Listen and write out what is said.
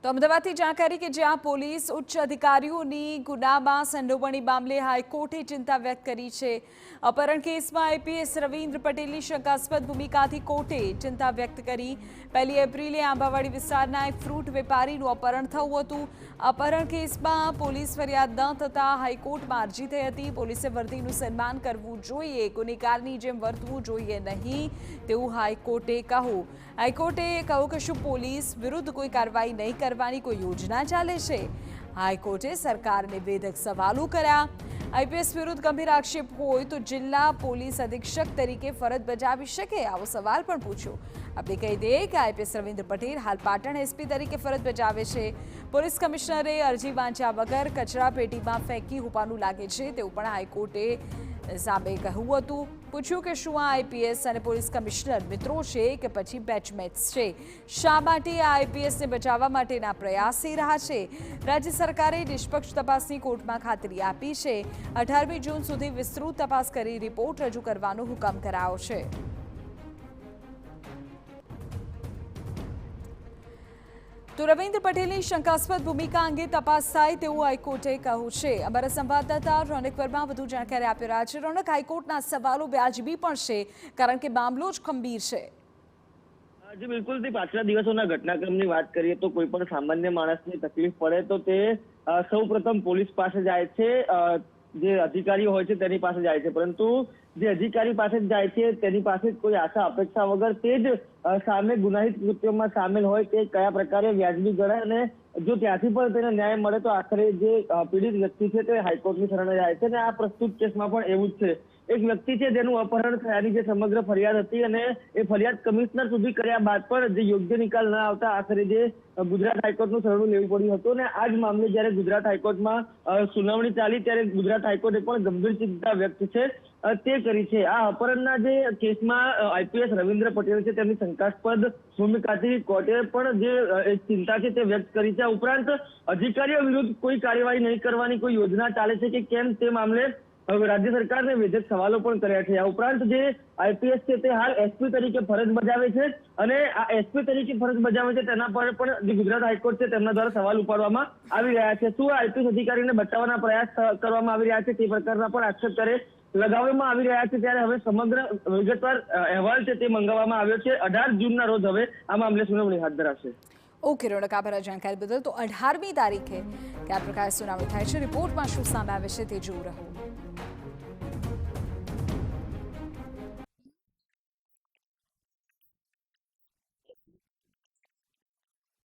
તો અમદાવાદથી જાણકારી કે જ્યાં પોલીસ ઉચ્ચ અધિકારીઓની ગુનામાં સંડોવણી મામલે હાઈકોર્ટે ચિંતા વ્યક્ત કરી છે। અપહરણ કેસમાં આઈપીએસ રવિન્દ્ર પટેલની શંકાસ્પદ ભૂમિકાથી કોર્ટે ચિંતા વ્યક્ત કરી। 1 એપ્રિલે આંબાવાડી વિસ્તારના એક ફ્રૂટ વેપારીનું અપહરણ થયું હતું। અપહરણ કેસમાં પોલીસ ફરિયાદ ન થતાં હાઈકોર્ટમાં અરજી થઈ હતી। પોલીસે વર્દીનું સન્માન કરવું જોઈએ, ગુનેગારની જેમ વર્તવું જોઈએ નહીં તેવું હાઈકોર્ટે કહ્યું। હાઈકોર્ટે કહ્યું કે શું પોલીસ વિરુદ્ધ કોઈ કાર્યવાહી નહીં કરવાની કોઈ યોજના ચાલે છે? હાઈકોર્ટે સરકારને વેધક સવાલો કર્યા। આઈપીએસ વિરુદ્ધ ગંભીર આક્ષેપ હોય તો જિલ્લા પોલીસ અધિક્ષક તરીકે ફરજ બજાવી શકે, આવો સવાલ પણ પૂછ્યો। આપણે કહી દઈએ કે આઈપીએસ રવિન્દ્ર પટેલ હાલ પાટણ એસપી તરીકે ફરજ બજાવે છે। પોલીસ કમિશનરે અરજી વાંચ્યા વગર કચરા પેટીમાં ફેંકી હોવાનું લાગે છે તેવું પણ હાઈકોર્ટે સામે કહ્યું હતું। પૂછ્યું કે શું આ આઈપીએસ અને પોલીસ કમિશનર મિત્રો છે કે પછી બેચમેટ્સ છે? શા માટે આ આઈપીએસને બચાવવા માટેના પ્રયાસ થઈ રહ્યા છે? રાજ્ય સરકારે નિષ્પક્ષ તપાસની કોર્ટમાં ખાતરી આપી છે। 18મી જૂન સુધી વિસ્તૃત તપાસ કરી રિપોર્ટ રજૂ કરવાનો હુકમ કરાયો છે। તો રવિન્દ્ર પટેલની શંકાસ્પદ ભૂમિકા અંગે તપાસ થાય તેવું હાઈકોર્ટે કહ્યું છે। અમારા સંવાદદાતા રોનક વર્મા વધુ જાણકારી આપી રહ્યા છે। રોનક, હાઈકોર્ટના સવાલો વ્યાજબી પણ છે કારણ કે મામલો જ ગંભીર છે। જી બિલકુલ, પાછલા દિવસોના ઘટનાક્રમની વાત કરીએ તો કોઈ પણ સામાન્ય માણસને તકલીફ પડે તો તે સૌપ્રથમ પોલીસ પાસે જાય છે, જે અધિકારીઓ હોય છે તેની પાસે જાય છે, પરંતુ જે અધિકારી પાસે જાય છે તેની પાસે કોઈ આશા અપેક્ષા વગર તે જ સામે ગુનાહિત કૃત્યોમાં સામેલ હોય તે કયા પ્રકારે વ્યાજબી ગણાય અને જો ત્યાંથી પણ તેને ન્યાય મળે તો આખરે જે પીડિત વ્યક્તિ છે તે હાઈકોર્ટની શરણે જાય છે। અને આ પ્રસ્તુત કેસમાં પણ એવું જ છે। એક વ્યક્તિ છે જેનું અપહરણ થયાની જે સમગ્ર ફરિયાદ હતી અને એ ફરિયાદ કમિશનર સુધી કર્યા બાદ પણ જે યોગ્ય નિકાલ ન આવતા આખરે જે ગુજરાત હાઈકોર્ટનું શરણું લેવું પડ્યું હતું। અને આ જ મામલે જ્યારે ગુજરાત હાઈકોર્ટમાં સુનાવણી ચાલી ત્યારે ગુજરાત હાઈકોર્ટે પણ ગંભીર ચિંતા વ્યક્ત તે કરી છે। આ અપહરણના જે કેસમાં આઈપીએસ રવિન્દ્ર પટેલ છે તેમની શંકાસ્પદ ભૂમિકાથી કોર્ટે પણ જે ચિંતા છે તે વ્યક્ત કરી છે। ઉપરાંત અધિકારીઓ વિરુદ્ધ કોઈ કાર્યવાહી નહીં કરવાની કોઈ યોજના ચાલે છે કે કેમ તે મામલે રાજ્ય સરકારને વેધક સવાલો પણ કર્યા છે। આ ઉપરાંત જે આઈપીએસ છે તે હાલ એસપી તરીકે ફરજ બજાવે છે અને આ એસપી તરીકે ફરજ બજાવે છે તેના પર પણ જે ગુજરાત હાઈકોર્ટ છે તેમના દ્વારા સવાલ ઉપાડવામાં આવી રહ્યા છે। શું આઈપીએસ અધિકારીને બચાવવાના પ્રયાસ કરવામાં આવી રહ્યા છે તે પ્રકારના પણ આક્ષેપ લગાવવામાં આવી રહ્યા છે। ત્યારે હવે સમગ્ર વિગતવાર અહેવાલ છે તે મંગાવવામાં આવ્યો છે। 18 જૂનના રોજ હવે આ મામલે સુનાવણી હાથ ધરાશે। ઓકે રોનક, આભાર જાણકારી બદલ। તો 18મી તારીખે કયા પ્રકારે સુનાવણી થાય છે, રિપોર્ટમાં શું સામે આવે છે તે જોવું રહ્યું।